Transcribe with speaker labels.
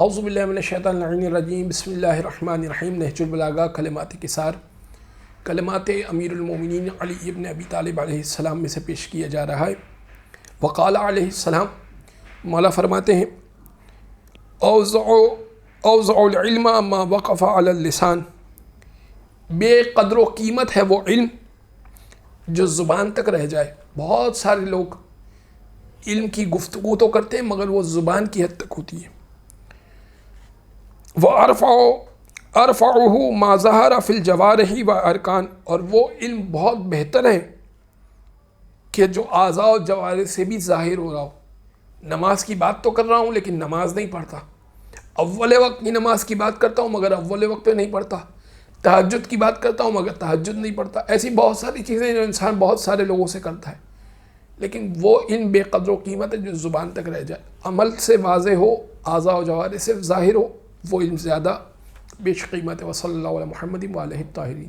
Speaker 1: اعوذ باللہ من الشیطان الرجیم، بسم اللہ الرحمن الرحیم۔ نہج البلاغہ کلمات کثار، کلمات امیر المومنین علی ابن ابی طالب علیہ السلام میں سے پیش کیا جا رہا ہے۔ وقال علیہ السلام، مولا فرماتے ہیں، اوضع العلم ما وقف علی اللسان، بے قدر و قیمت ہے وہ علم جو زبان تک رہ جائے۔ بہت سارے لوگ علم کی گفتگو تو کرتے ہیں مگر وہ زبان کی حد تک ہوتی ہے۔ وَأَرْفَعُهُ مَا ظَهَرَ فِي الْجَوَارِحِ وَأَرْكَانِ، اور وہ علم بہت بہتر ہے کہ جو اعضاء و جوارح سے بھی ظاہر ہو رہا ہو۔ نماز کی بات تو کر رہا ہوں لیکن نماز نہیں پڑھتا، اول وقت کی نماز کی بات کرتا ہوں مگر اول وقت پہ نہیں پڑھتا، تہجد کی بات کرتا ہوں مگر تہجد نہیں پڑھتا۔ ایسی بہت ساری چیزیں جو انسان بہت سارے لوگوں سے کرتا ہے، لیکن وہ علم بے قدر و قیمت ہے جو زبان تک رہ جائے، عمل سے واضح ہو، اعضاء و جوارح سے ظاہر ہو، وہ علم زیادہ بیش قیمت ہے۔ وصلی اللہ علی محمد وآلہ الطاہرین۔